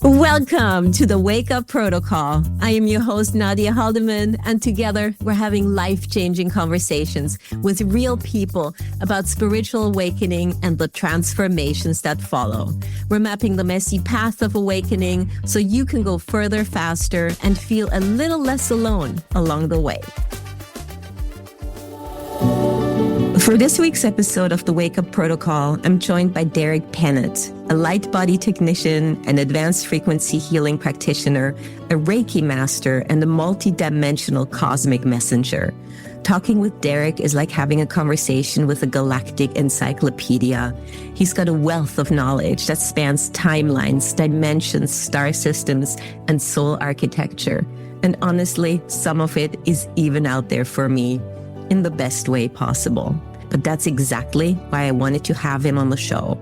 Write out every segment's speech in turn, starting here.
Welcome to the WakeUp Protocol. I am your host, Nadja Haldimann, and together we're having life-changing conversations with real people about spiritual awakening and the transformations that follow. We're mapping the messy path of awakening so you can go further, faster, and feel a little less alone along the way. For this week's episode of the WakeUp Protocol, I'm joined by Derek Pennett, a lightbody technician, an advanced frequency healing practitioner, a Reiki master, and a multidimensional cosmic messenger. Talking with Derek is like having a conversation with a galactic encyclopedia. He's got a wealth of knowledge that spans timelines, dimensions, star systems, and soul architecture. And honestly, some of it is even out there for me in the best way possible. But that's exactly why I wanted to have him on the show.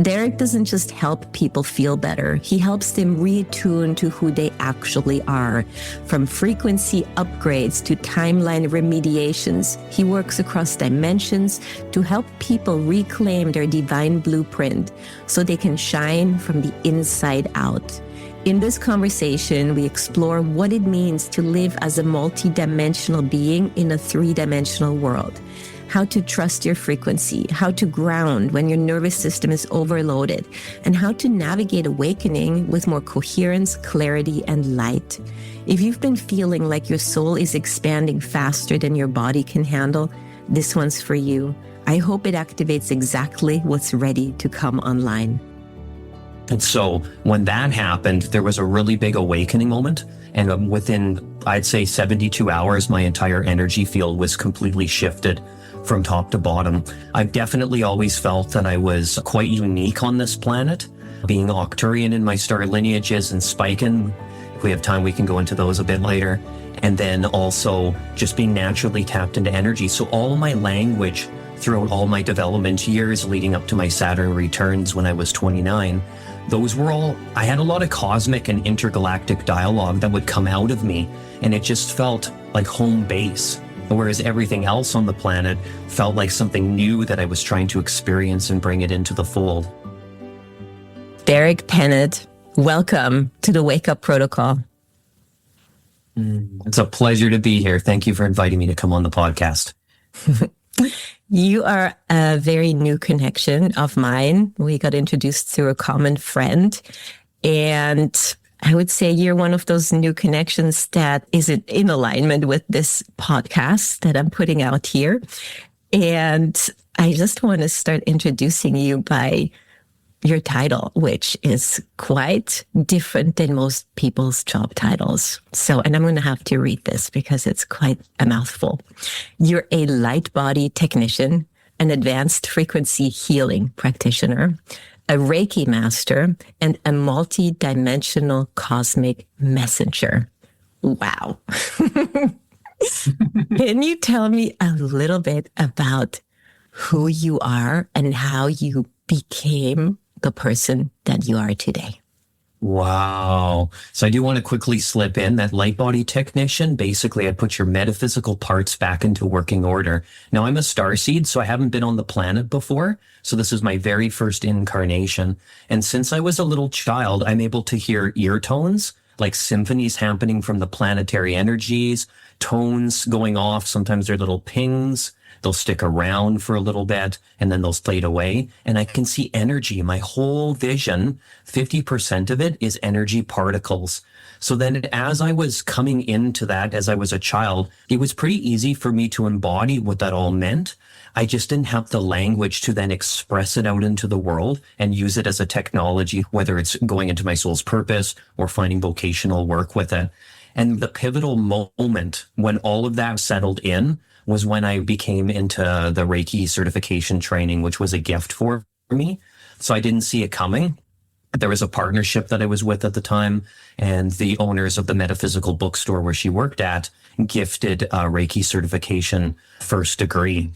Derek doesn't just help people feel better. He helps them reattune to who they actually are. From frequency upgrades to timeline remediations, he works across dimensions to help people reclaim their divine blueprint so they can shine from the inside out. In this conversation, we explore what it means to live as a multidimensional being in a three-dimensional world. How to trust your frequency, how to ground when your nervous system is overloaded, and how to navigate awakening with more coherence, clarity, and light. If you've been feeling like your soul is expanding faster than your body can handle, this one's for you. I hope it activates exactly what's ready to come online. And so when that happened, there was a really big awakening moment. And within, I'd say 72 hours, my entire energy field was completely shifted from top to bottom. I've definitely always felt that I was quite unique on this planet, being Arcturian in my star lineages and Spican. If we have time, we can go into those a bit later. And then also just being naturally tapped into energy. So all my language throughout all my development years leading up to my Saturn returns when I was 29, those were all, I had a lot of cosmic and intergalactic dialogue that would come out of me, and it just felt like home base. Whereas everything else on the planet felt like something new that I was trying to experience and bring it into the fold. Derek Pennett, welcome to the WakeUp Protocol. It's a pleasure to be here. Thank you for inviting me to come on the podcast. You are a very new connection of mine. We got introduced through a common friend, and I would say you're one of those new connections that is in alignment with this podcast that I'm putting out here. And I just want to start introducing you by your title, which is quite different than most people's job titles. So, and I'm going to have to read this because it's quite a mouthful. You're a lightbody technician, an advanced frequency healing practitioner, a Reiki master, and a multidimensional cosmic messenger. Wow. Can you tell me a little bit about who you are and how you became the person that you are today? Wow. So I do want to quickly slip in that lightbody technician. Basically, I put your metaphysical parts back into working order. Now, I'm a starseed, so I haven't been on the planet before. So this is my very first incarnation. And since I was a little child, I'm able to hear ear tones, like symphonies happening from the planetary energies, tones going off. Sometimes they're little pings. They'll stick around for a little bit and then they'll fade away. And I can see energy. My whole vision, 50% of it is energy particles. So then as I was coming into that, as I was a child, it was pretty easy for me to embody what that all meant. I just didn't have the language to then express it out into the world and use it as a technology, whether it's going into my soul's purpose or finding vocational work with it. And the pivotal moment when all of that settled in was when I became into the Reiki certification training, which was a gift for me. So I didn't see it coming. There was a partnership that I was with at the time, and the owners of the metaphysical bookstore where she worked at gifted a Reiki certification first degree.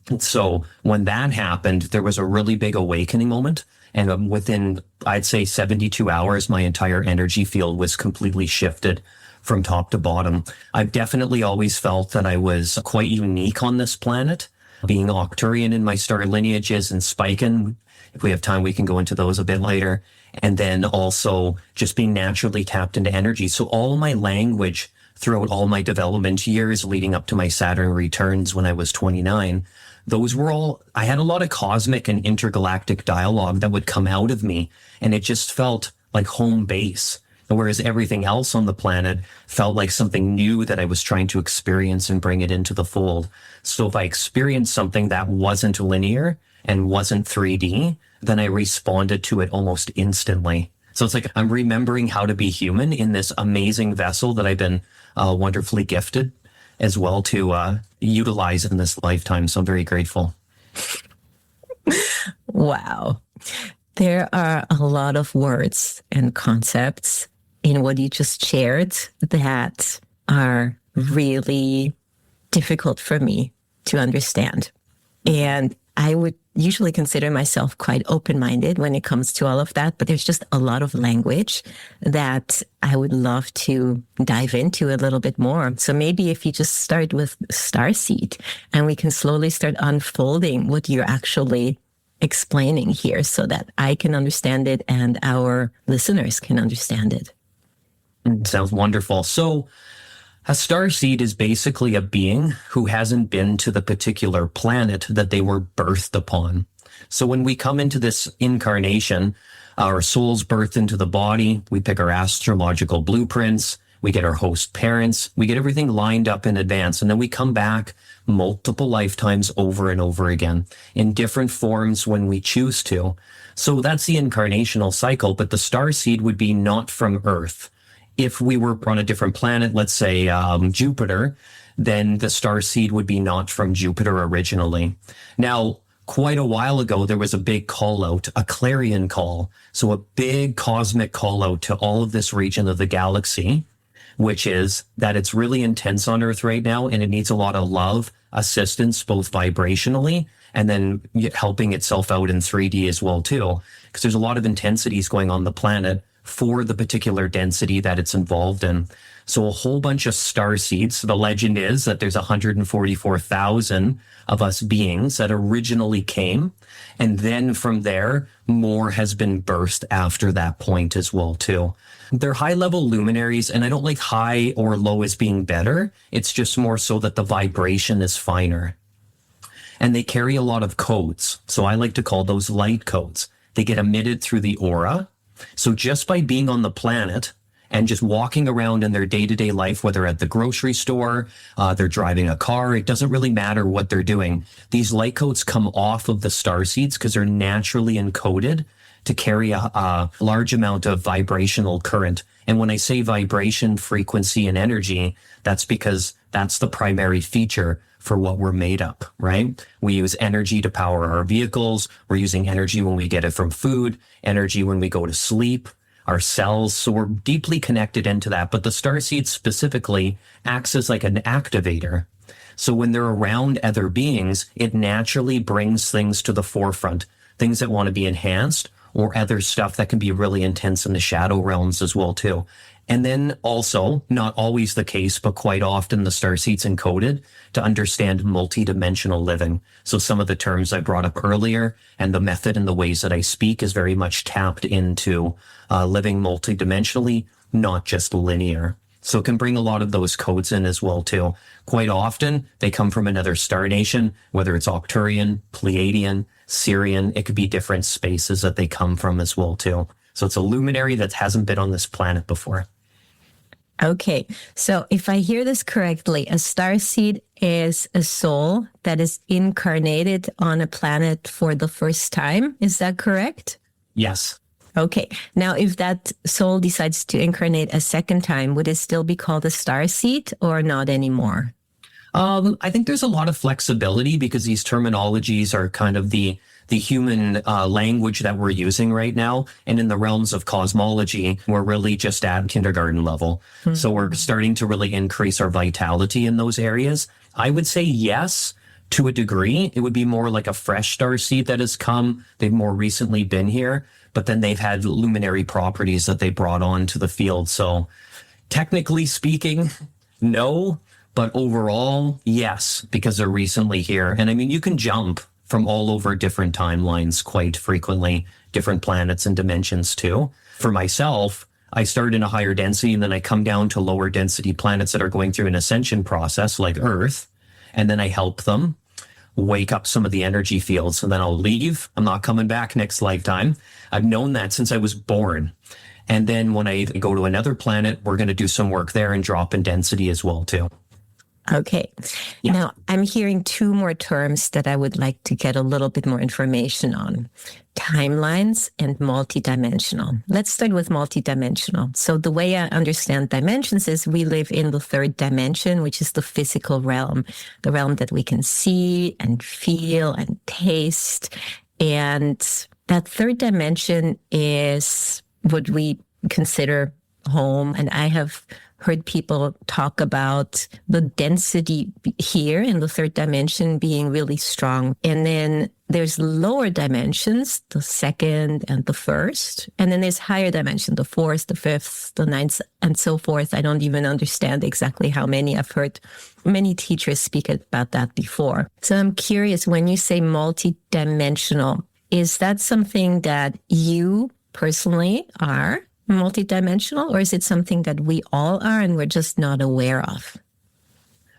And so when that happened, there was a really big awakening moment. And within, I'd say 72 hours, my entire energy field was completely shifted from top to bottom. I've definitely always felt that I was quite unique on this planet, being Arcturian in my star lineages and Spican. If we have time, we can go into those a bit later. And then also just being naturally tapped into energy. So all my language throughout all my development years leading up to my Saturn returns when I was 29, those were all, I had a lot of cosmic and intergalactic dialogue that would come out of me. And it just felt like home base. Whereas everything else on the planet felt like something new that I was trying to experience and bring it into the fold. So if I experienced something that wasn't linear and wasn't 3D, then I responded to it almost instantly. So it's like I'm remembering how to be human in this amazing vessel that I've been wonderfully gifted as well to utilize in this lifetime. So I'm very grateful. Wow. There are a lot of words and concepts in what you just shared that are really difficult for me to understand. And I would usually consider myself quite open-minded when it comes to all of that, but there's just a lot of language that I would love to dive into a little bit more. So maybe if you just start with starseed and we can slowly start unfolding what you're actually explaining here so that I can understand it and our listeners can understand it. Sounds wonderful. So a starseed is basically a being who hasn't been to the particular planet that they were birthed upon. So when we come into this incarnation, our soul's birthed into the body, we pick our astrological blueprints, we get our host parents, we get everything lined up in advance, and then we come back multiple lifetimes over and over again in different forms when we choose to. So that's the incarnational cycle, but the starseed would be not from Earth. If we were on a different planet, let's say Jupiter, then the starseed would be not from Jupiter originally. Now, quite a while ago, there was a big call out, a clarion call. So a big cosmic call out to all of this region of the galaxy, which is that it's really intense on Earth right now, and it needs a lot of love, assistance, both vibrationally, and then helping itself out in 3D as well, too. Because there's a lot of intensities going on the planet for the particular density that it's involved in. So a whole bunch of star seeds. The legend is that there's 144,000 of us beings that originally came. And then from there, more has been birthed after that point as well, too. They're high-level luminaries, and I don't like high or low as being better. It's just more so that the vibration is finer. And they carry a lot of codes. So I like to call those light codes. They get emitted through the aura. So just by being on the planet and just walking around in their day-to-day life, whether at the grocery store, they're driving a car, it doesn't really matter what they're doing. These light codes come off of the star seeds because they're naturally encoded to carry a large amount of vibrational current. And when I say vibration, frequency, and energy, that's because that's the primary feature for what we're made up, right? We use energy to power our vehicles. We're using energy when we get it from food, energy when we go to sleep, our cells. So we're deeply connected into that. But the starseed specifically acts as like an activator. So when they're around other beings, it naturally brings things to the forefront, things that want to be enhanced or other stuff that can be really intense in the shadow realms as well, too. And then also, not always the case, but quite often the starseed's encoded to understand multidimensional living. So some of the terms I brought up earlier and the method and the ways that I speak is very much tapped into living multidimensionally, not just linear. So it can bring a lot of those codes in as well, too. Quite often, they come from another star nation, whether it's Octurian, Pleiadian, Sirian. It could be different spaces that they come from as well, too. So it's a luminary that hasn't been on this planet before. Okay, so if I hear this correctly, a starseed is a soul that is incarnated on a planet for the first time. Is that correct? Yes. Okay, now if that soul decides to incarnate a second time, would it still be called a starseed or not anymore? I think there's a lot of flexibility because these terminologies are kind of the human language that we're using right now. And in the realms of cosmology, we're really just at kindergarten level. Mm-hmm. So we're starting to really increase our vitality in those areas. I would say yes, to a degree. It would be more like a fresh star seed that has come. They've more recently been here, but then they've had luminary properties that they brought on to the field. So technically speaking, no. But overall, yes, because they're recently here. And I mean, you can jump from all over different timelines quite frequently, different planets and dimensions too. For myself, I start in a higher density and then I come down to lower density planets that are going through an ascension process like Earth. And then I help them wake up some of the energy fields, and then I'll leave. I'm not coming back next lifetime. I've known that since I was born. And then when I go to another planet, we're going to do some work there and drop in density as well too. Okay. Yeah. Now, I'm hearing two more terms that I would like to get a little bit more information on. Timelines and multidimensional. Let's start with multidimensional. So the way I understand dimensions is we live in the third dimension, which is the physical realm, the realm that we can see and feel and taste. And that third dimension is what we consider home. And I have heard people talk about the density here in the third dimension being really strong. And then there's lower dimensions, the second and the first. And then there's higher dimension, the fourth, the fifth, the ninth, and so forth. I don't even understand exactly how many. I've heard many teachers speak about that before. So I'm curious, when you say multidimensional, is that something that you personally are multidimensional, or is it something that we all are and we're just not aware of?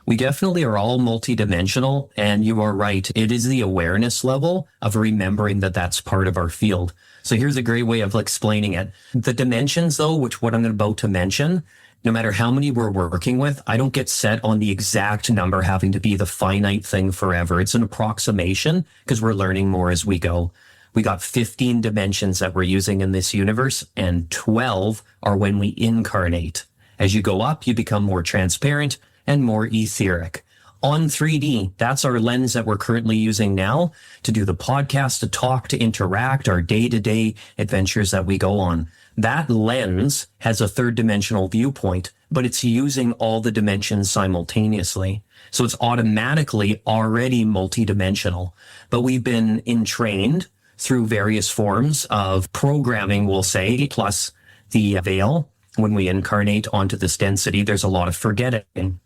We definitely are all multidimensional, and you are right. It is the awareness level of remembering that that's part of our field. So here's a great way of explaining it. The dimensions, though, which what I'm about to mention, no matter how many we're working with, I don't get set on the exact number having to be the finite thing forever. It's an approximation because we're learning more as we go. We got 15 dimensions that we're using in this universe, and 12 are when we incarnate. As you go up, you become more transparent and more etheric. On 3D, that's our lens that we're currently using now to do the podcast, to talk, to interact, our day-to-day adventures that we go on. That lens has a third dimensional viewpoint, but it's using all the dimensions simultaneously. So it's automatically already multidimensional. But we've been entrained through various forms of programming, we'll say, plus the veil. When we incarnate onto this density, there's a lot of forgetting.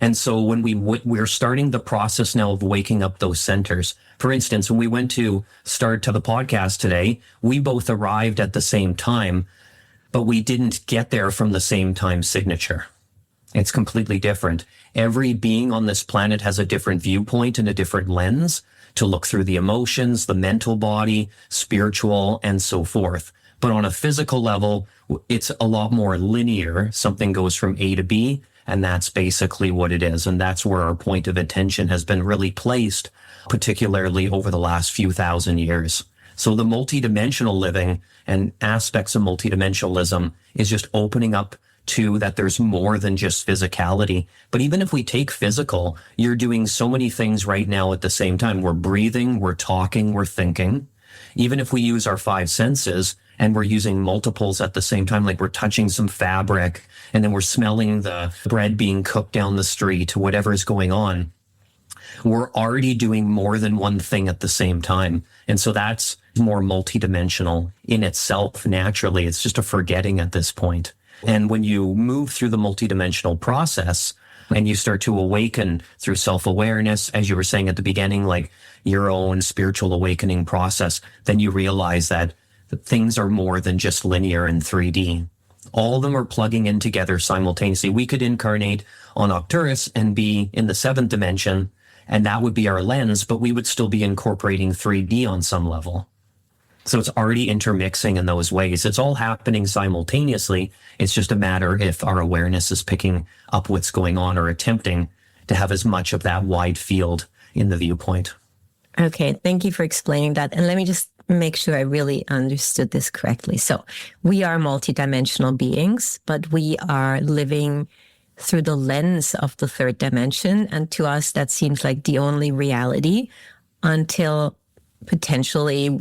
And so when we're starting the process now of waking up those centers. For instance, when we went to start to the podcast today, we both arrived at the same time, but we didn't get there from the same time signature. It's completely different. Every being on this planet has a different viewpoint and a different lens to look through the emotions, the mental body, spiritual, and so forth. But on a physical level, it's a lot more linear. Something goes from A to B, and that's basically what it is. And that's where our point of attention has been really placed, particularly over the last few thousand years. So the multidimensional living and aspects of multidimensionalism is just opening up to that there's more than just physicality. But even if we take physical, you're doing so many things right now at the same time. We're breathing, we're talking, we're thinking. Even if we use our five senses and we're using multiples at the same time, like we're touching some fabric and then we're smelling the bread being cooked down the street, whatever is going on, we're already doing more than one thing at the same time. And so that's more multidimensional in itself naturally. It's just a forgetting at this point. And when you move through the multidimensional process and you start to awaken through self-awareness, as you were saying at the beginning, like your own spiritual awakening process, then you realize that things are more than just linear in 3D. All of them are plugging in together simultaneously. We could incarnate on Arcturus and be in the seventh dimension, and that would be our lens, but we would still be incorporating 3D on some level. So it's already intermixing in those ways. It's all happening simultaneously. It's just a matter if our awareness is picking up what's going on or attempting to have as much of that wide field in the viewpoint. Okay, thank you for explaining that. And let me just make sure I really understood this correctly. So we are multidimensional beings, but we are living through the lens of the third dimension. And to us, that seems like the only reality until potentially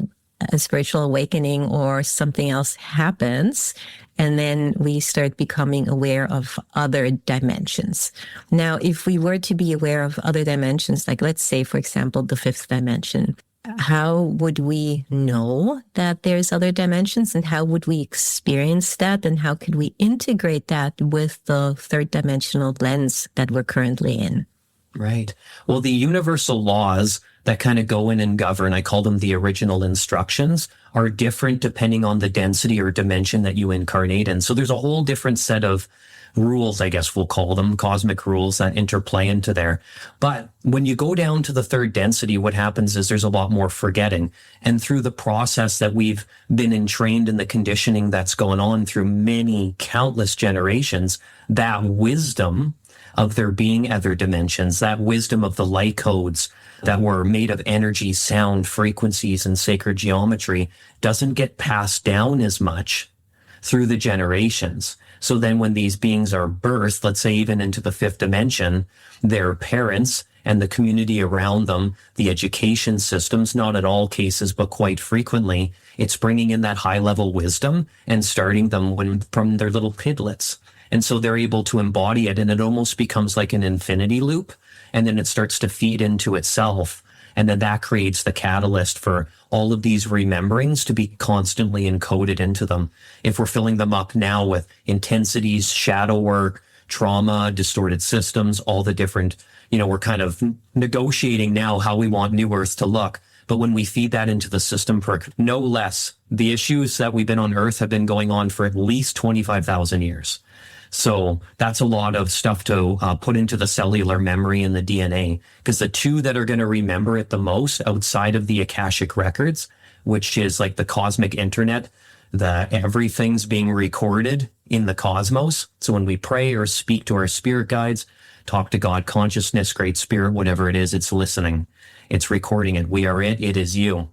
a spiritual awakening or something else happens. And then we start becoming aware of other dimensions. Now, if we were to be aware of other dimensions, like let's say, for example, the fifth dimension, how would we know that there's other dimensions, and how would we experience that, and how could we integrate that with the third dimensional lens that we're currently in? Right. Well, the universal laws that kind of go in and govern, I call them the original instructions, are different depending on the density or dimension that you incarnate in. So there's a whole different set of rules, I guess we'll call them, cosmic rules that interplay into there. But when you go down to the third density, what happens is there's a lot more forgetting. And through the process that we've been entrained in, the conditioning that's going on through many countless generations, that wisdom of there being other dimensions, that wisdom of the light codes that were made of energy, sound, frequencies, and sacred geometry doesn't get passed down as much through the generations. So then when these beings are birthed, let's say even into the fifth dimension, their parents and the community around them, the education systems, not in all cases, but quite frequently, it's bringing in that high level wisdom and starting them from their little pidlets. And so they're able to embody it, and it almost becomes like an infinity loop. And then it starts to feed into itself. And then that creates the catalyst for all of these rememberings to be constantly encoded into them. If we're filling them up now with intensities, shadow work, trauma, distorted systems, all the different, we're kind of negotiating now how we want New Earth to look. But when we feed that into the system for no less, the issues that we've been on Earth have been going on for at least 25,000 years. So that's a lot of stuff to put into the cellular memory and the DNA, because the two that are going to remember it the most outside of the Akashic records, which is like the cosmic internet, everything's being recorded in the cosmos. So when we pray or speak to our spirit guides, talk to God, consciousness, great spirit, whatever it is, it's listening. It's recording it. We are it. It is you.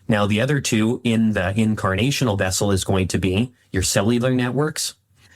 Now, the other two in the incarnational vessel is going to be your cellular networks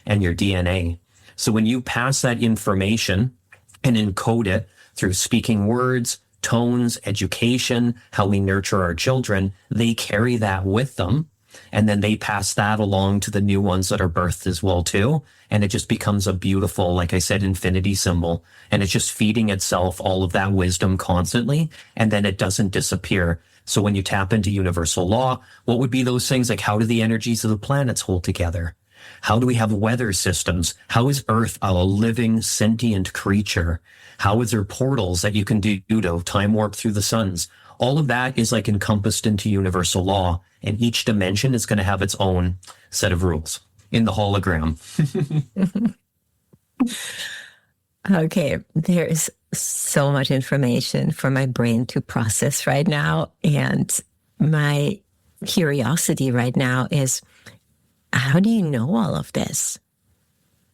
and your DNA. So when you pass that information and encode it through speaking words, tones, education, how we nurture our children, they carry that with them. And then they pass that along to the new ones that are birthed as well too. And it just becomes a beautiful, like I said, infinity symbol. And it's just feeding itself all of that wisdom constantly. And then it doesn't disappear. So when you tap into universal law, what would be those things like, how do the energies of the planets hold together? How do we have weather systems? How is Earth a living, sentient creature? How is there portals that you can do to time warp through the suns? All of that is like encompassed into universal law, and each dimension is going to have its own set of rules in the hologram. Okay, there is so much information for my brain to process right now. And my curiosity right now is, how do you know all of this?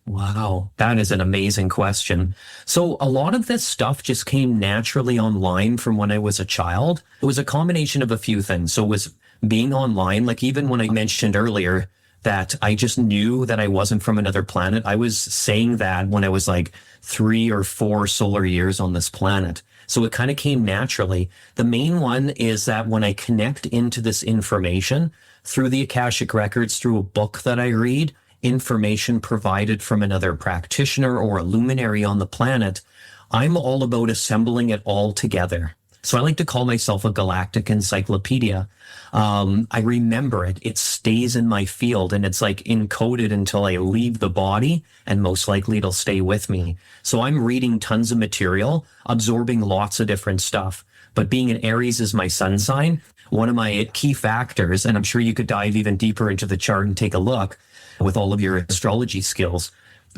Wow, that is an amazing question. So a lot of this stuff just came naturally online from when I was a child. It was a combination of a few things. So it was being online, like even when I mentioned earlier that I just knew that I wasn't from another planet, I was saying that when I was like 3 or 4 solar years on this planet. So it kind of came naturally. The main one is that when I connect into this information through the Akashic records, through a book that I read, information provided from another practitioner or a luminary on the planet, I'm all about assembling it all together. So I like to call myself a galactic encyclopedia. I remember it. It stays in my field, and it's like encoded until I leave the body, and most likely it'll stay with me. So I'm reading tons of material, absorbing lots of different stuff. But being an Aries is my sun sign, one of my key factors, and I'm sure you could dive even deeper into the chart and take a look with all of your astrology skills.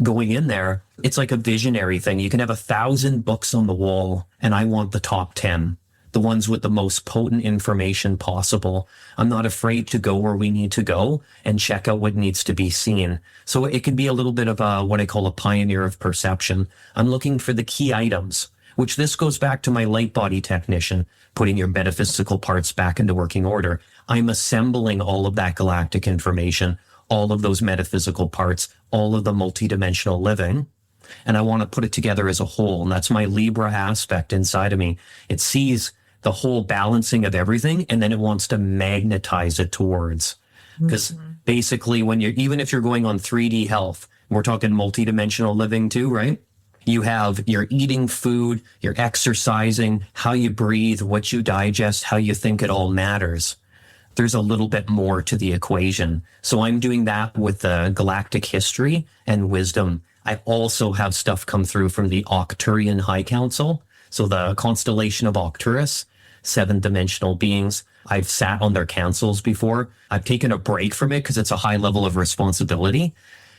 Going in there, it's like a visionary thing. You can have 1,000 books on the wall, and I want the top 10, the ones with the most potent information possible. I'm not afraid to go where we need to go and check out what needs to be seen. So it could be a little bit of what I call a pioneer of perception. I'm looking for the key items, which this goes back to my light body technician, putting your metaphysical parts back into working order. I'm assembling all of that galactic information, all of those metaphysical parts, all of the multidimensional living, and I want to put it together as a whole. And that's my Libra aspect inside of me. It sees the whole balancing of everything, and then it wants to magnetize it towards. Because basically, even if you're going on 3D health, we're talking multidimensional living too, right? You have your eating food, your exercising, how you breathe, what you digest, how you think, it all matters. There's a little bit more to the equation. So I'm doing that with the galactic history and wisdom. I also have stuff come through from the Arcturian High Council. So the constellation of Arcturus, seventh dimensional beings. I've sat on their councils before. I've taken a break from it because it's a high level of responsibility.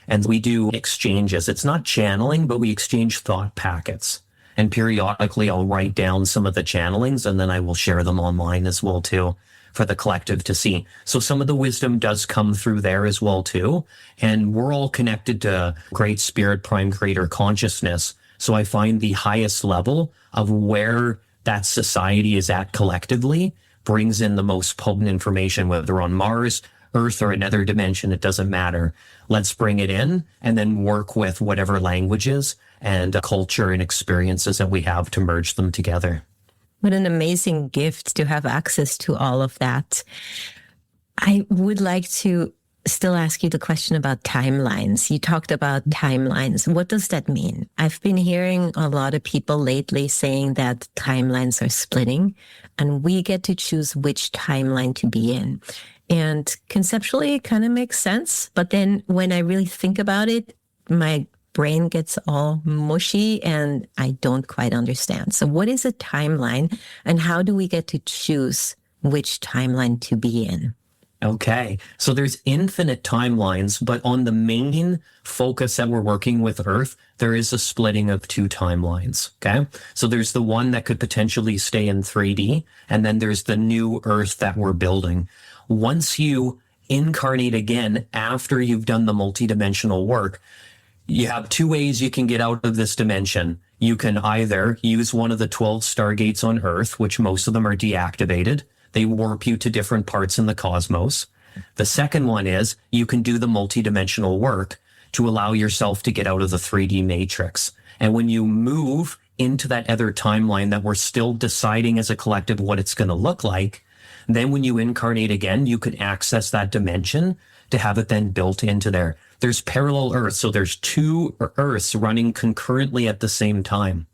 And we do exchanges. It's not channeling, but we exchange thought packets. And periodically I'll write down some of the channelings and then I will share them online as well too, for the collective to see. So some of the wisdom does come through there as well too. And we're all connected to great spirit, prime creator consciousness. So I find the highest level of where that society is at collectively brings in the most potent information, whether on Mars, Earth, or another dimension, it doesn't matter. Let's bring it in and then work with whatever languages and culture and experiences that we have to merge them together. What an amazing gift to have access to all of that. I would like to still ask you the question about timelines. You talked about timelines. What does that mean? I've been hearing a lot of people lately saying that timelines are splitting and we get to choose which timeline to be in. And conceptually, it kind of makes sense. But then when I really think about it, my brain gets all mushy and I don't quite understand. So what is a timeline and how do we get to choose which timeline to be in? Okay. So there's infinite timelines, but on the main focus that we're working with Earth, there is a splitting of two timelines. Okay. So there's the one that could potentially stay in 3D, and then there's the new Earth that we're building. Once you incarnate again, after you've done the multidimensional work, you have two ways you can get out of this dimension. You can either use one of the 12 stargates on Earth, which most of them are deactivated. They warp you to different parts in the cosmos. The second one is you can do the multidimensional work to allow yourself to get out of the 3D matrix. And when you move into that other timeline that we're still deciding as a collective what it's going to look like, then when you incarnate again, you can access that dimension to have it then built into there. There's parallel Earths, so there's two Earths running concurrently at the same time.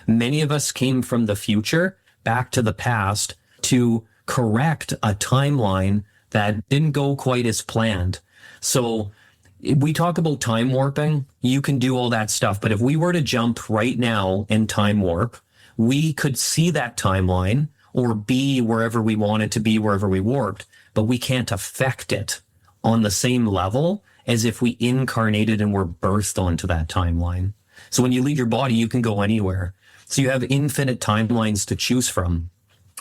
Many of us came from the future back to the past to correct a timeline that didn't go quite as planned. So we talk about time warping. You can do all that stuff. But if we were to jump right now in time warp, we could see that timeline or be wherever we wanted to be, wherever we warped, but we can't affect it on the same level as if we incarnated and were birthed onto that timeline. So when you leave your body, you can go anywhere. So you have infinite timelines to choose from.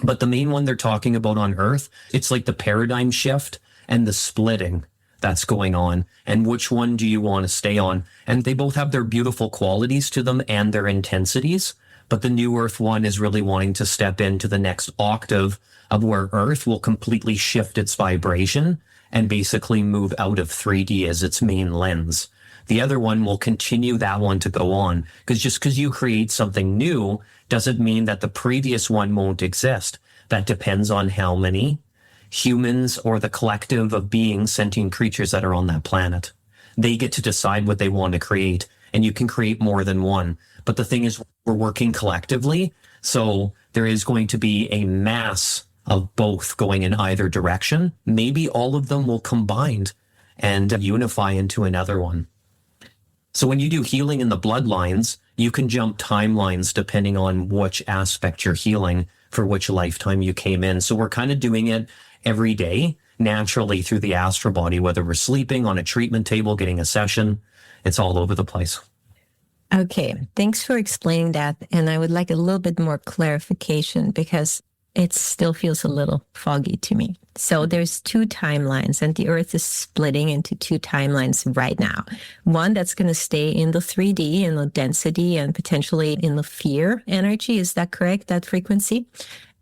But the main one they're talking about on Earth, it's like the paradigm shift and the splitting that's going on. And which one do you want to stay on? And they both have their beautiful qualities to them and their intensities. But the new Earth one is really wanting to step into the next octave of where Earth will completely shift its vibration and basically move out of 3D as its main lens. The other one will continue that one to go on, because just because you create something new doesn't mean that the previous one won't exist. That depends on how many humans or the collective of beings, sentient creatures that are on that planet. They get to decide what they want to create, and you can create more than one. But the thing is, we're working collectively, so there is going to be a mass of both going in either direction. Maybe all of them will combine and unify into another one. So when you do healing in the bloodlines, you can jump timelines depending on which aspect you're healing for which lifetime you came in. So we're kind of doing it every day, naturally through the astral body, whether we're sleeping on a treatment table, getting a session, it's all over the place. Okay, thanks for explaining that. And I would like a little bit more clarification because it still feels a little foggy to me. So there's two timelines and the Earth is splitting into two timelines right now. One that's going to stay in the 3D, in the density and potentially in the fear energy. Is that correct? That frequency?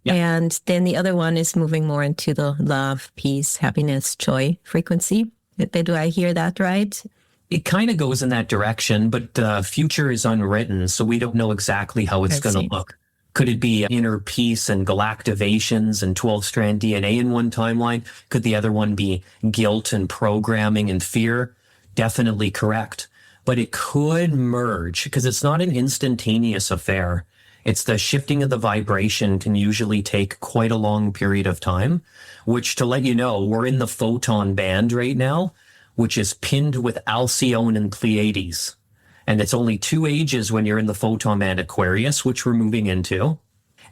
Yeah. And then the other one is moving more into the love, peace, happiness, joy frequency. Do I hear that right? It kind of goes in that direction, but the future is unwritten, so we don't know exactly how it's going to look. Could it be inner peace and galactivations and 12-strand DNA in one timeline? Could the other one be guilt and programming and fear? Definitely correct. But it could merge because it's not an instantaneous affair. It's the shifting of the vibration can usually take quite a long period of time, which, to let you know, we're in the photon band right now, which is pinned with Alcyone and Pleiades. And it's only 2 ages when you're in the photon band, Aquarius, which we're moving into,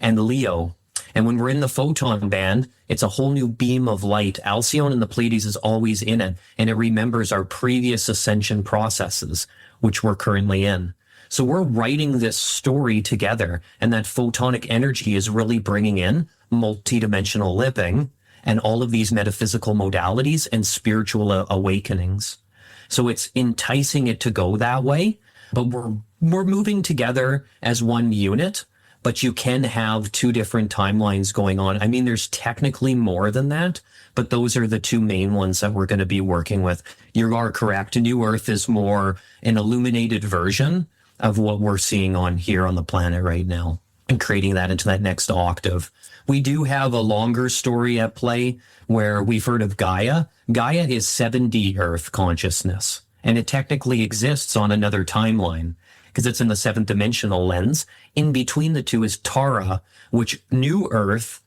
and Leo. And when we're in the photon band, it's a whole new beam of light. Alcyone and the Pleiades is always in it, and it remembers our previous ascension processes, which we're currently in. So we're writing this story together, and that photonic energy is really bringing in multidimensional living and all of these metaphysical modalities and spiritual awakenings. So it's enticing it to go that way, but we're moving together as one unit, but you can have two different timelines going on. I mean, there's technically more than that, but those are the two main ones that we're going to be working with. You are correct. A New Earth is more an illuminated version of what we're seeing on here on the planet right now, and creating that into that next octave. We do have a longer story at play where we've heard of Gaia. Gaia is 7D Earth consciousness, and it technically exists on another timeline because it's in the seventh dimensional lens. In between the two is Tara, which New Earth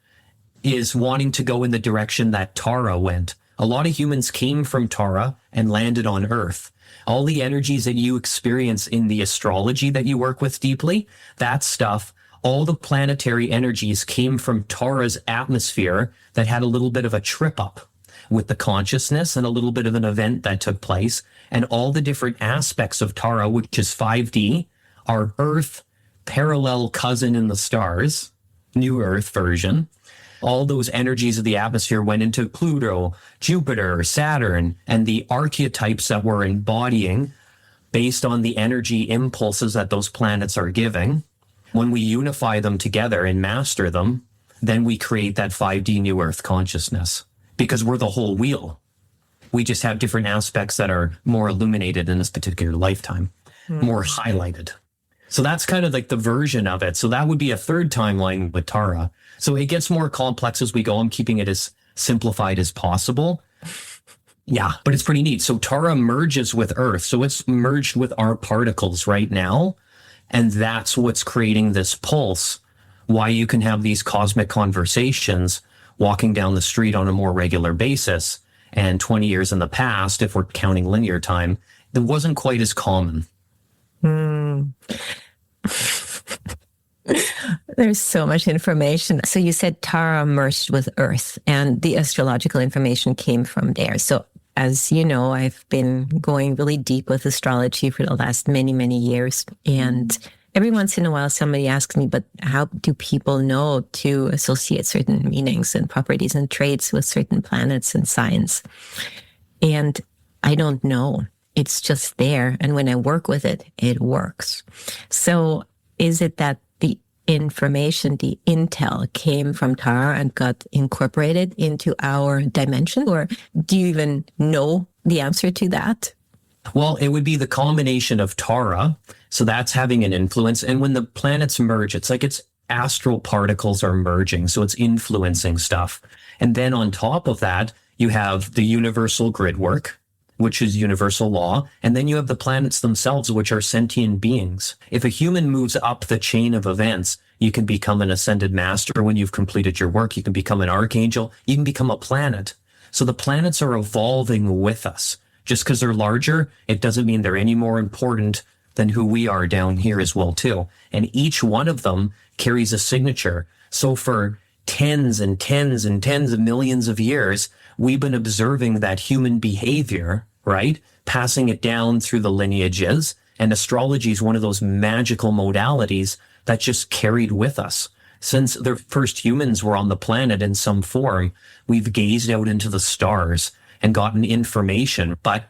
is wanting to go in the direction that Tara went. A lot of humans came from Tara and landed on Earth. All the energies that you experience in the astrology that you work with deeply, that stuff, all the planetary energies came from Tara's atmosphere that had a little bit of a trip up with the consciousness and a little bit of an event that took place. And all the different aspects of Tara, which is 5D, our Earth parallel cousin in the stars, New Earth version. All those energies of the atmosphere went into Pluto, Jupiter, Saturn, and the archetypes that we're embodying based on the energy impulses that those planets are giving. When we unify them together and master them, then we create that 5D New Earth consciousness, because we're the whole wheel. We just have different aspects that are more illuminated in this particular lifetime, more highlighted. So that's kind of like the version of it. So that would be a third timeline with Tara. So it gets more complex as we go. I'm keeping it as simplified as possible. Yeah, but it's pretty neat. So Tara merges with Earth. So it's merged with our particles right now. And that's what's creating this pulse, why you can have these cosmic conversations walking down the street on a more regular basis. And 20 years in the past, if we're counting linear time, it wasn't quite as common. There's so much information. So you said Tara merged with Earth, and the astrological information came from there. So as you know, I've been going really deep with astrology for the last many, many years. And every once in a while, somebody asks me, but how do people know to associate certain meanings and properties and traits with certain planets and signs? And I don't know. It's just there. And when I work with it, it works. So is it that the information, the intel came from Tara and got incorporated into our dimension? Or do you even know the answer to that? Well, it would be the combination of Tara. So that's having an influence. And when the planets merge, it's like it's astral particles are merging. So it's influencing stuff. And then on top of that, you have the universal grid work, which is universal law. And then you have the planets themselves, which are sentient beings. If a human moves up the chain of events, you can become an ascended master when you've completed your work. You can become an archangel. You can become a planet. So the planets are evolving with us. Just because they're larger, it doesn't mean they're any more important than who we are down here as well, too. And each one of them carries a signature. So for tens and tens and tens of millions of years, we've been observing that human behavior, right? Passing it down through the lineages. And astrology is one of those magical modalities that just carried with us. Since the first humans were on the planet in some form, we've gazed out into the stars and gotten information. But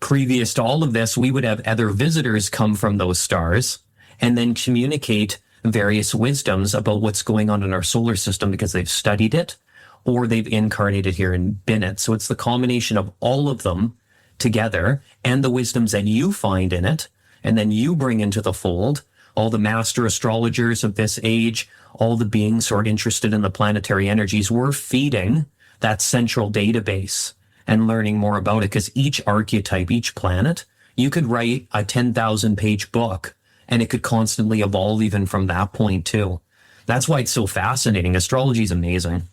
previous to all of this, we would have other visitors come from those stars and then communicate various wisdoms about what's going on in our solar system because they've studied it or they've incarnated here and been it. So it's the combination of all of them together and the wisdoms that you find in it. And then you bring into the fold all the master astrologers of this age, all the beings who are interested in the planetary energies. We're feeding that central database and learning more about it, because each archetype, each planet, you could write a 10,000 page book and it could constantly evolve even from that point too. That's why it's so fascinating. Astrology is amazing.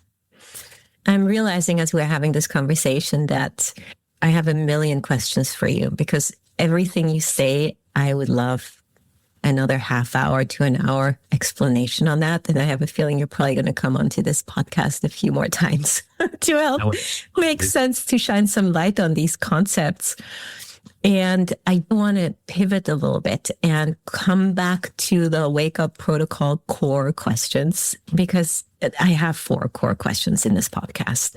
I'm realizing as we're having this conversation that I have a million questions for you, because everything you say, I would love another half hour to an hour explanation on that. And I have a feeling you're probably going to come onto this podcast a few more times to help make sense, to shine some light on these concepts. And I want to pivot a little bit and come back to the Wake Up Protocol core questions, because I have 4 core questions in this podcast.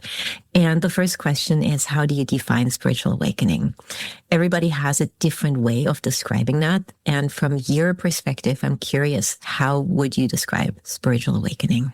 And the first question is, how do you define spiritual awakening? Everybody has a different way of describing that. And from your perspective, I'm curious, how would you describe spiritual awakening?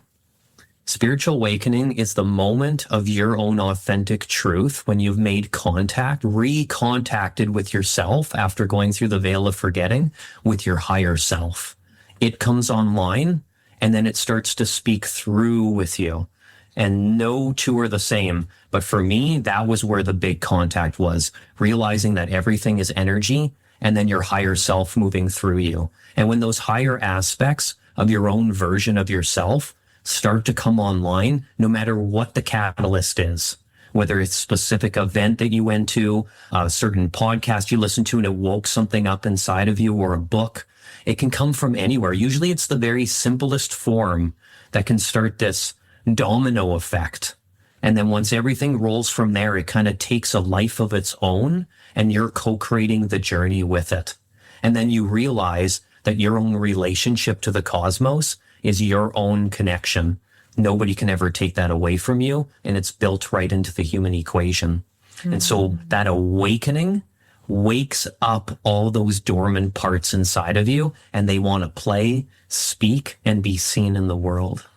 Spiritual awakening is the moment of your own authentic truth when you've made contact, recontacted with yourself after going through the veil of forgetting with your higher self. It comes online and then it starts to speak through with you. And no two are the same. But for me, that was where the big contact was, realizing that everything is energy and then your higher self moving through you. And when those higher aspects of your own version of yourself start to come online, no matter what the catalyst is, whether it's a specific event that you went to, a certain podcast you listened to and it woke something up inside of you, or a book, it can come from anywhere. Usually it's the very simplest form that can start this domino effect. And then once everything rolls from there, it kind of takes a life of its own and you're co-creating the journey with it. And then you realize that your own relationship to the cosmos is your own connection. Nobody can ever take that away from you, and it's built right into the human equation. Mm-hmm. And so that awakening wakes up all those dormant parts inside of you, and they want to play, speak, and be seen in the world.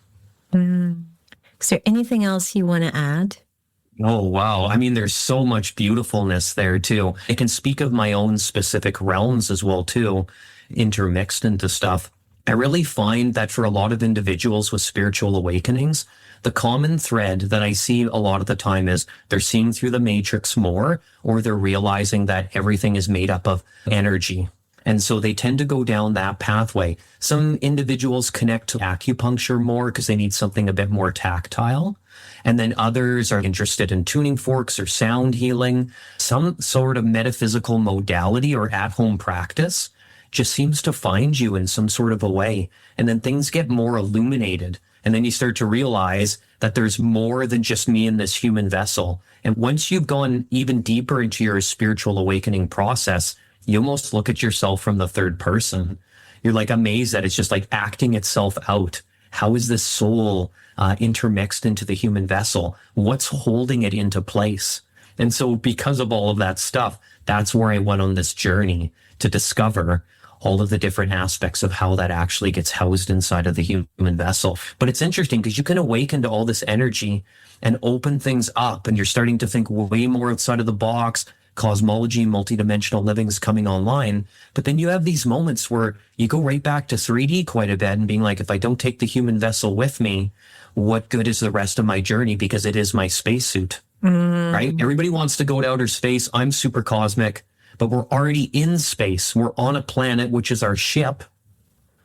Is there anything else you want to add? Oh, wow. I mean, there's so much beautifulness there, too. I can speak of my own specific realms as well, too, intermixed into stuff. I really find that for a lot of individuals with spiritual awakenings, the common thread that I see a lot of the time is they're seeing through the matrix more, or they're realizing that everything is made up of energy. And so they tend to go down that pathway. Some individuals connect to acupuncture more because they need something a bit more tactile. And then others are interested in tuning forks or sound healing. Some sort of metaphysical modality or at-home practice just seems to find you in some sort of a way. And then things get more illuminated. And then you start to realize that there's more than just me in this human vessel. And once you've gone even deeper into your spiritual awakening process, you almost look at yourself from the third person. You're like amazed that it's just like acting itself out. How is this soul intermixed into the human vessel? What's holding it into place? And so because of all of that stuff, that's where I went on this journey to discover all of the different aspects of how that actually gets housed inside of the human vessel. But it's interesting because you can awaken to all this energy and open things up, and you're starting to think way more outside of the box. Cosmology, multidimensional living is coming online. But then you have these moments where you go right back to 3D quite a bit and being like, if I don't take the human vessel with me, what good is the rest of my journey? Because it is my spacesuit, right? Everybody wants to go to outer space. I'm super cosmic, but we're already in space. We're on a planet, which is our ship,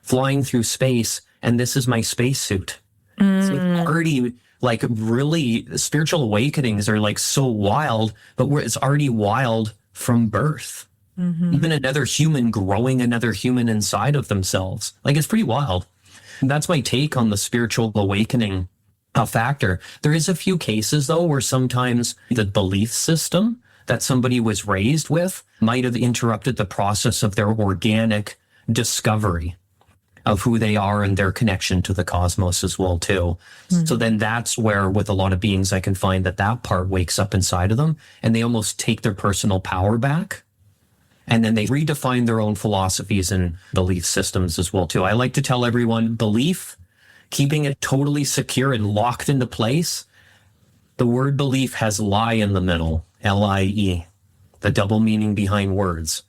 flying through space. And this is my spacesuit. So it's already like really spiritual awakenings are like so wild, but it's already wild from birth. Even another human growing another human inside of themselves. Like it's pretty wild. And that's my take on the spiritual awakening factor. There is a few cases though, where sometimes the belief system that somebody was raised with might have interrupted the process of their organic discovery of who they are and their connection to the cosmos as well too. So then that's where with a lot of beings, I can find that that part wakes up inside of them and they almost take their personal power back. And then they redefine their own philosophies and belief systems as well too. I like to tell everyone belief, keeping it totally secure and locked into place. The word belief has lie in the middle, L-I-E, the double meaning behind words.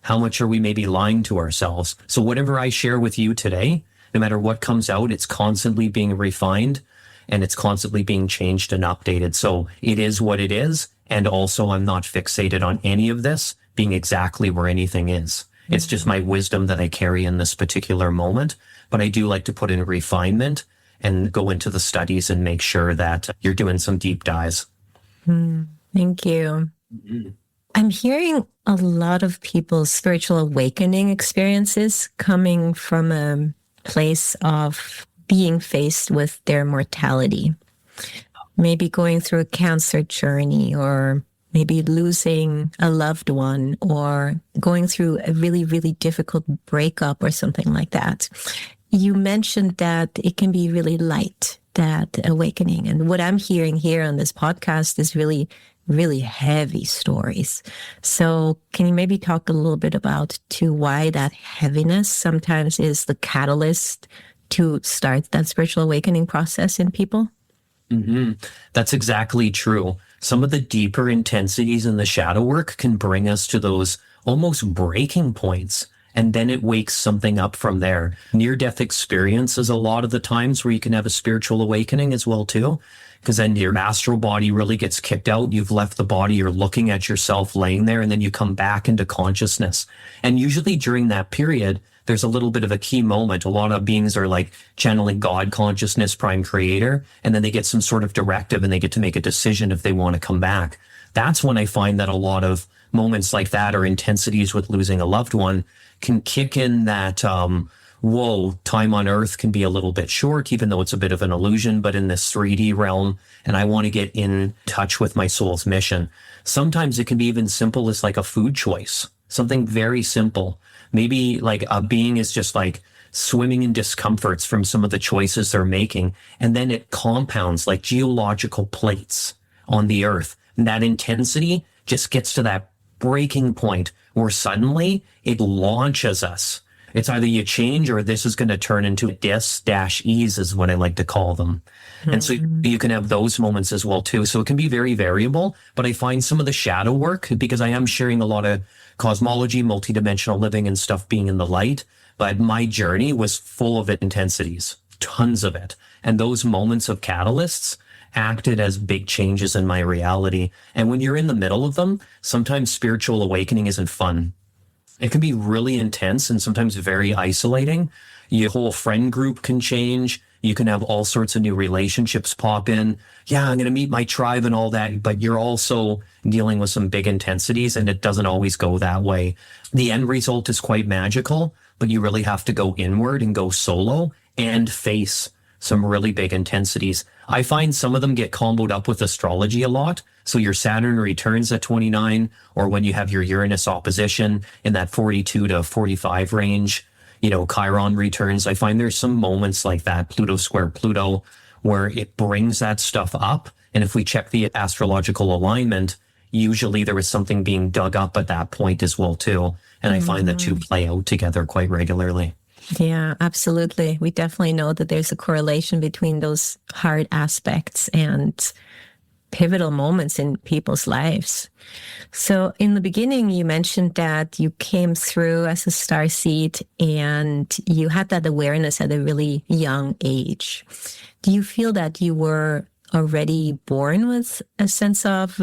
How much are we maybe lying to ourselves? So whatever I share with you today, no matter what comes out, it's constantly being refined and it's constantly being changed and updated. So it is what it is. And also I'm not fixated on any of this being exactly where anything is. It's just my wisdom that I carry in this particular moment. But I do like to put in refinement and go into the studies and make sure that you're doing some deep dives. Thank you. I'm hearing a lot of people's spiritual awakening experiences coming from a place of being faced with their mortality, maybe going through a cancer journey, or maybe losing a loved one, or going through a really, really difficult breakup or something like that. You mentioned that it can be really light, that awakening. And what I'm hearing here on this podcast is really, really heavy stories. So can you maybe talk a little bit about why that heaviness sometimes is the catalyst to start that spiritual awakening process in people? Mm-hmm. That's exactly true. Some of the deeper intensities in the shadow work can bring us to those almost breaking points. And then it wakes something up from there. Near-death experiences a lot of the times where you can have a spiritual awakening as well too, because then your astral body really gets kicked out. You've left the body, you're looking at yourself laying there, and then you come back into consciousness. And usually during that period, there's a little bit of a key moment. A lot of beings are like channeling God consciousness, prime creator, and then they get some sort of directive and they get to make a decision if they want to come back. That's when I find that a lot of moments like that, or intensities with losing a loved one, can kick in that, whoa, time on earth can be a little bit short, even though it's a bit of an illusion, but in this 3D realm, and I want to get in touch with my soul's mission. Sometimes it can be even simple as like a food choice, something very simple. Maybe like a being is just like swimming in discomforts from some of the choices they're making, and then it compounds like geological plates on the earth. And that intensity just gets to that breaking point where suddenly it launches us. It's either you change or this is going to turn into dis-ease is what I like to call them. Mm-hmm. And so you can have those moments as well too. So it can be very variable, but I find some of the shadow work, because I am sharing a lot of cosmology, multidimensional living and stuff being in the light, but my journey was full of intensities, tons of it. And those moments of catalysts acted as big changes in my reality. And when you're in the middle of them, sometimes spiritual awakening isn't fun. It can be really intense and sometimes very isolating. Your whole friend group can change. You can have all sorts of new relationships pop in. Yeah, I'm going to meet my tribe and all that, but you're also dealing with some big intensities, and it doesn't always go that way. The end result is quite magical, but you really have to go inward and go solo and face some really big intensities. I find some of them get comboed up with astrology a lot. So your Saturn returns at 29, or when you have your Uranus opposition in that 42 to 45 range, Chiron returns. I find there's some moments like that, Pluto square Pluto, where it brings that stuff up. And if we check the astrological alignment, usually there is something being dug up at that point as well too. And I find the two play out together quite regularly. Yeah, absolutely. We definitely know that there's a correlation between those hard aspects and pivotal moments in people's lives. So in the beginning, you mentioned that you came through as a starseed and you had that awareness at a really young age. Do you feel that you were already born with a sense of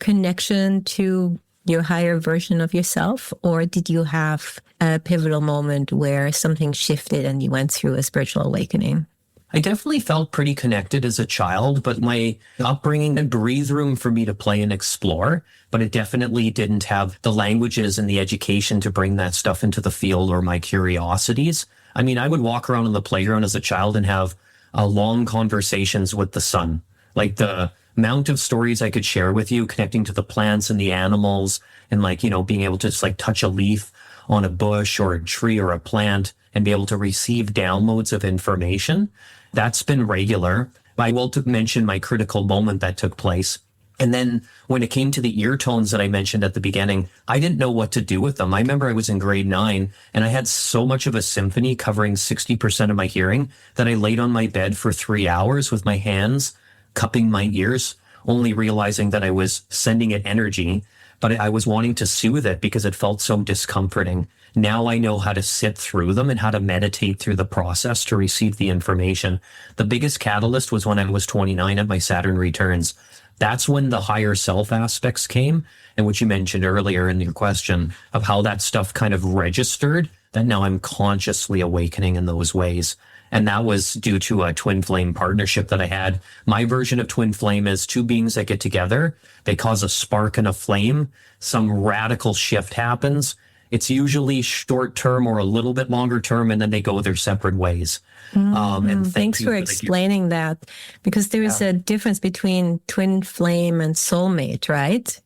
connection to your higher version of yourself, or did you have a pivotal moment where something shifted and you went through a spiritual awakening? I definitely felt pretty connected as a child, but my upbringing had breathe room for me to play and explore, but it definitely didn't have the languages and the education to bring that stuff into the field or my curiosities. I mean, I would walk around on the playground as a child and have long conversations with the sun, like the amount of stories I could share with you connecting to the plants and the animals and being able to just touch a leaf on a bush or a tree or a plant and be able to receive downloads of information. That's been regular. I will mention my critical moment that took place. And then when it came to the ear tones that I mentioned at the beginning, I didn't know what to do with them. I remember I was in grade 9 and I had so much of a symphony covering 60% of my hearing that I laid on my bed for 3 hours with my hands cupping my ears, only realizing that I was sending it energy, but I was wanting to soothe it because it felt so discomforting. Now I know how to sit through them and how to meditate through the process to receive the information. The biggest catalyst was when I was 29 at my Saturn returns. That's when the higher self aspects came, and what you mentioned earlier in your question of how that stuff kind of registered. that now I'm consciously awakening in those ways. And that was due to a twin flame partnership that I had. My version of twin flame is two beings that get together. They cause a spark and a flame. Some radical shift happens. It's usually short term or a little bit longer term, and then they go their separate ways. And thanks for explaining that, because there is a difference between twin flame and soulmate, right?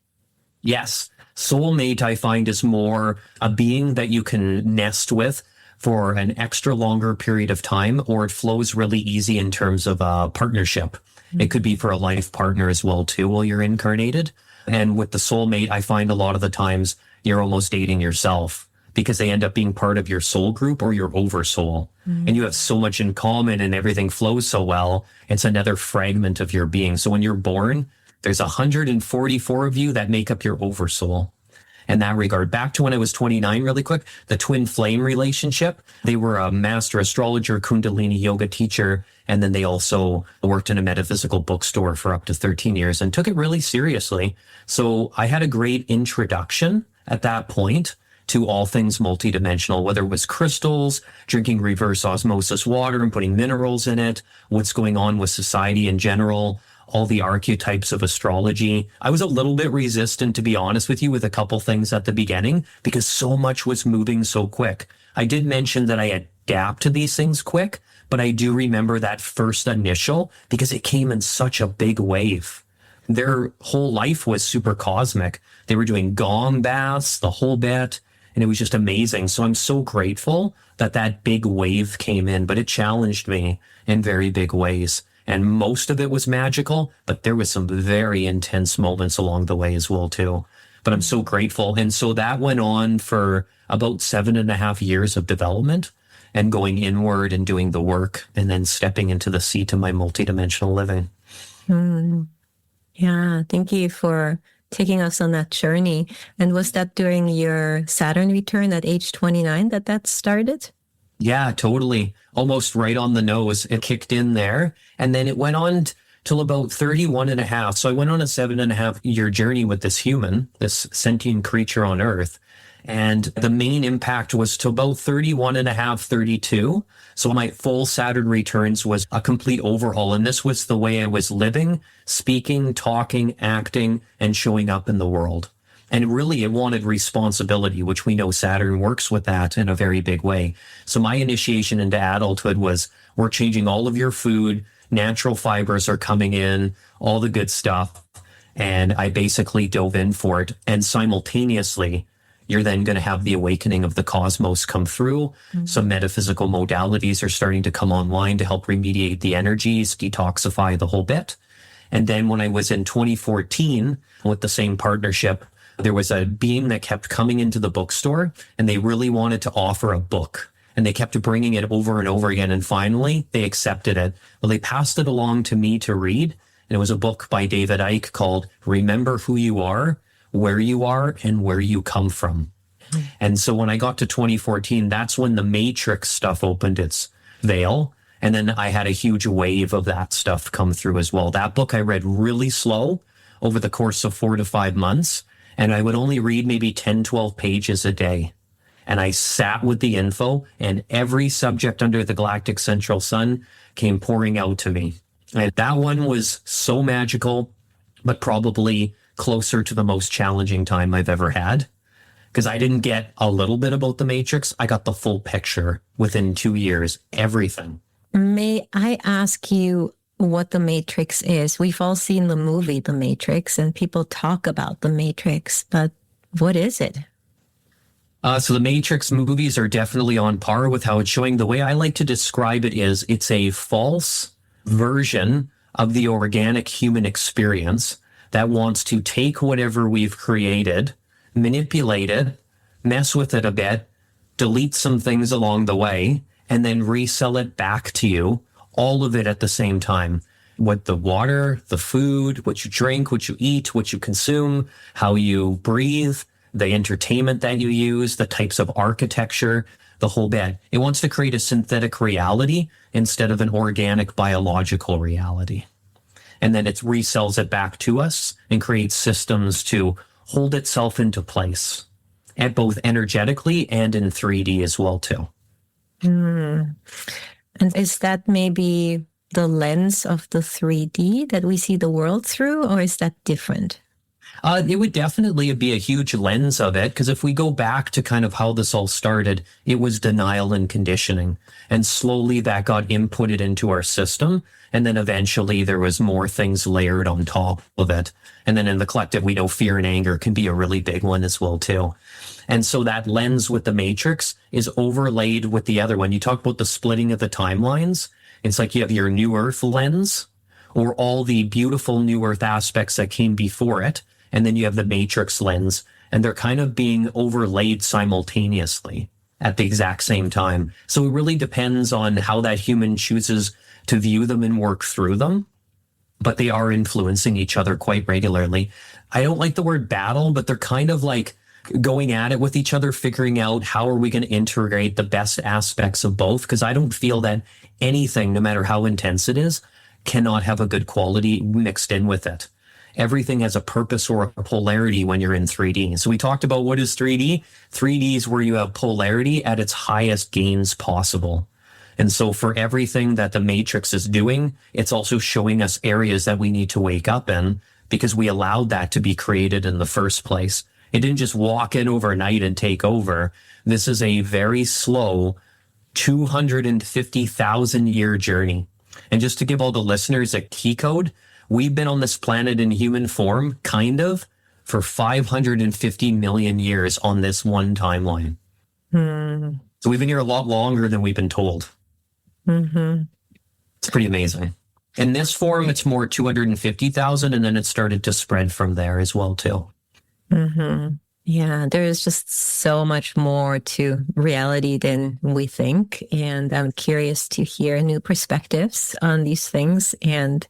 Yes. Soulmate, I find, is more a being that you can nest with for an extra longer period of time, or it flows really easy in terms of partnership. It could be for a life partner as well, too, while you're incarnated. And with the soulmate, I find a lot of the times you're almost dating yourself, because they end up being part of your soul group or your oversoul. And you have so much in common and everything flows so well. It's another fragment of your being. So when you're born, there's 144 of you that make up your oversoul. In that regard, back to when I was 29 really quick, the twin flame relationship, they were a master astrologer, Kundalini yoga teacher, and then they also worked in a metaphysical bookstore for up to 13 years and took it really seriously. So I had a great introduction at that point to all things multidimensional, whether it was crystals, drinking reverse osmosis water and putting minerals in it, what's going on with society in general, all the archetypes of astrology. I was a little bit resistant, to be honest with you, with a couple things at the beginning, because so much was moving so quick. I did mention that I adapt to these things quick, but I do remember that first initial, because it came in such a big wave. Their whole life was super cosmic. They were doing gong baths, the whole bit, and it was just amazing. So I'm so grateful that that big wave came in, but it challenged me in very big ways. And most of it was magical, but there was some very intense moments along the way as well, too. But I'm so grateful. And so that went on for about 7.5 years of development and going inward and doing the work and then stepping into the seat of my multidimensional living. Yeah, thank you for taking us on that journey. And was that during your Saturn return at age 29 that started? Yeah, totally. Almost right on the nose. It kicked in there. And then it went on till about 31 and a half. So I went on a 7.5 year journey with this human, this sentient creature on Earth. And the main impact was to about 31 and a half, 32. So my full Saturn returns was a complete overhaul. And this was the way I was living, speaking, talking, acting, and showing up in the world. And really, it wanted responsibility, which we know Saturn works with that in a very big way. So my initiation into adulthood was, we're changing all of your food, natural fibers are coming in, all the good stuff. And I basically dove in for it. And simultaneously, you're then going to have the awakening of the cosmos come through. Some metaphysical modalities are starting to come online to help remediate the energies, detoxify the whole bit. And then when I was in 2014 with the same partnership, there was a being that kept coming into the bookstore and they really wanted to offer a book and they kept bringing it over and over again. And finally they accepted it. Well, they passed it along to me to read. And it was a book by David Icke called Remember Who You Are, Where You Are, and Where You Come From. And so when I got to 2014, that's when the Matrix stuff opened its veil. And then I had a huge wave of that stuff come through as well. That book I read really slow over the course of 4 to 5 months. And I would only read maybe 10, 12 pages a day. And I sat with the info and every subject under the galactic central sun came pouring out to me. And that one was so magical, but probably closer to the most challenging time I've ever had. Because I didn't get a little bit about the Matrix. I got the full picture within 2 years, everything. May I ask you what the Matrix is? We've all seen the movie The Matrix and people talk about the Matrix, but what is it? So the Matrix movies are definitely on par with how it's showing. The way I like to describe it is it's a false version of the organic human experience that wants to take whatever we've created, manipulate it, mess with it a bit, delete some things along the way, and then resell it back to you, all of it at the same time. What the water, the food, what you drink, what you eat, what you consume, how you breathe, the entertainment that you use, the types of architecture, the whole bit. It wants to create a synthetic reality instead of an organic biological reality. And then it resells it back to us and creates systems to hold itself into place. at both energetically and in 3D as well too. And is that maybe the lens of the 3D that we see the world through, or is that different? It would definitely be a huge lens of it, because if we go back to kind of how this all started, it was denial and conditioning. And slowly that got inputted into our system. And then eventually there was more things layered on top of it. And then in the collective, we know fear and anger can be a really big one as well too. And so that lens with the matrix is overlaid with the other one. You talk about the splitting of the timelines. It's like you have your new earth lens, or all the beautiful new earth aspects that came before it. And then you have the matrix lens, and they're kind of being overlaid simultaneously at the exact same time. So it really depends on how that human chooses to view them and work through them. But they are influencing each other quite regularly. I don't like the word battle, but they're kind of like going at it with each other, figuring out how are we going to integrate the best aspects of both. Because I don't feel that anything, no matter how intense it is, cannot have a good quality mixed in with it. Everything has a purpose or a polarity when you're in 3D. So we talked about what is 3D. 3D is where you have polarity at its highest gains possible. And so for everything that the matrix is doing, it's also showing us areas that we need to wake up in, because we allowed that to be created in the first place. It didn't just walk in overnight and take over. This is a very slow 250,000 year journey. And just to give all the listeners a key code, we've been on this planet in human form, kind of, for 550 million years on this one timeline. So we've been here a lot longer than we've been told. It's pretty amazing. In this form, it's more 250,000, and then it started to spread from there as well, too. Yeah, there is just so much more to reality than we think. And I'm curious to hear new perspectives on these things. And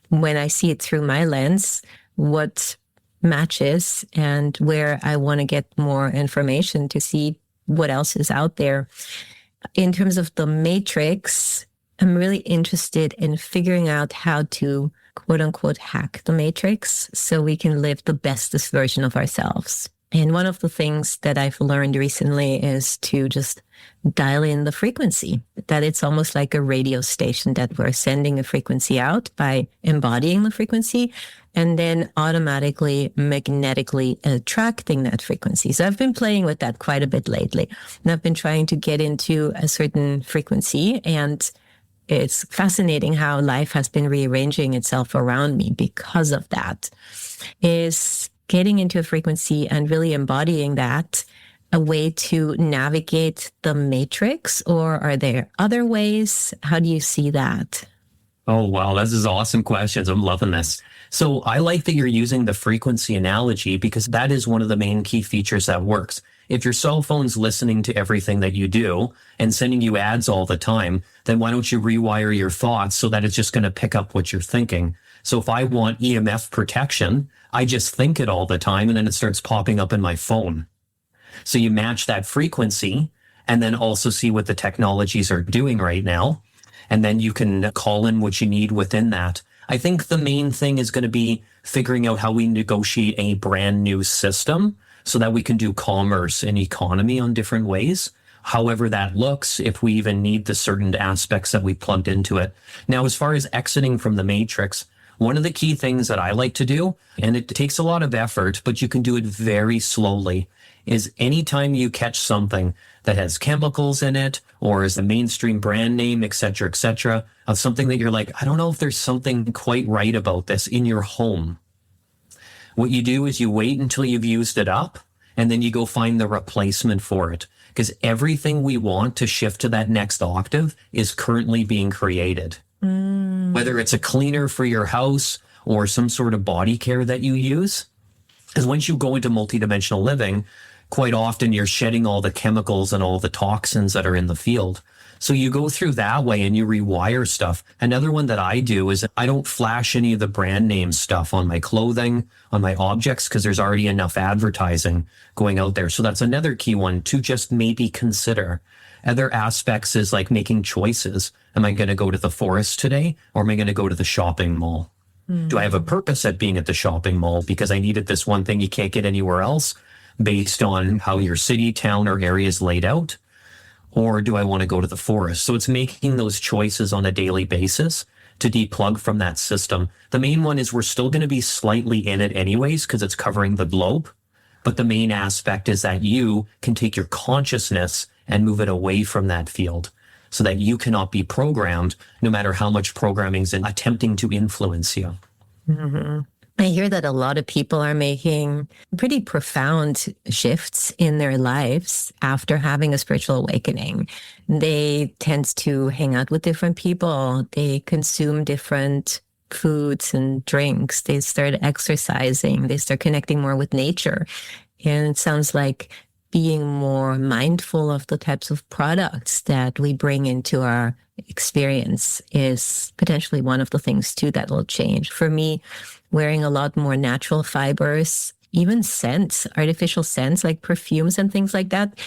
when I see it through my lens, what matches and where I want to get more information to see what else is out there. In terms of the matrix, I'm really interested in figuring out how to quote unquote hack the matrix so we can live the bestest version of ourselves. And one of the things that I've learned recently is to just dial in the frequency, that it's almost like a radio station, that we're sending a frequency out by embodying the frequency and then automatically magnetically attracting that frequency. So I've been playing with that quite a bit lately. And I've been trying to get into a certain frequency, and it's fascinating how life has been rearranging itself around me because of that. Is getting into a frequency and really embodying that a way to navigate the matrix, or are there other ways? How do you see that? Oh, wow. This is awesome questions. I'm loving this. So I like that you're using the frequency analogy, because that is one of the main key features that works. If your cell phone's listening to everything that you do and sending you ads all the time, then why don't you rewire your thoughts so that it's just going to pick up what you're thinking? So if I want EMF protection, I just think it all the time, and then it starts popping up in my phone. So you match that frequency and then also see what the technologies are doing right now. And then you can call in what you need within that. I think the main thing is going to be figuring out how we negotiate a brand new system so that we can do commerce and economy on different ways. However that looks, if we even need the certain aspects that we plugged into it. Now, as far as exiting from the matrix, one of the key things that I like to do, and it takes a lot of effort, but you can do it very slowly, is anytime you catch something that has chemicals in it or is a mainstream brand name, et cetera, of something that you're like, I don't know if there's something quite right about this in your home. What you do is you wait until you've used it up, and then you go find the replacement for it. Because everything we want to shift to that next octave is currently being created. Whether it's a cleaner for your house or some sort of body care that you use. Because once you go into multidimensional living, quite often you're shedding all the chemicals and all the toxins that are in the field. So you go through that way and you rewire stuff. Another one that I do is I don't flash any of the brand name stuff on my clothing, on my objects, because there's already enough advertising going out there. So that's another key one to just maybe consider. Other aspects is like making choices. Am I going to go to the forest today, or am I going to go to the shopping mall? Do I have a purpose at being at the shopping mall because I needed this one thing you can't get anywhere else? based on how your city, town, or area is laid out? Or do I want to go to the forest? So it's making those choices on a daily basis to deplug from that system. The main one is we're still going to be slightly in it anyways because it's covering the globe. But the main aspect is that you can take your consciousness and move it away from that field so that you cannot be programmed no matter how much programming is attempting to influence you. Mm-hmm. I hear that a lot of people are making pretty profound shifts in their lives after having a spiritual awakening. They tend to hang out with different people. They consume different foods and drinks. They start exercising. They start connecting more with nature. And it sounds like being more mindful of the types of products that we bring into our experience is potentially one of the things too that will change. For me, wearing a lot more natural fibers, even scents, artificial scents like perfumes and things like that,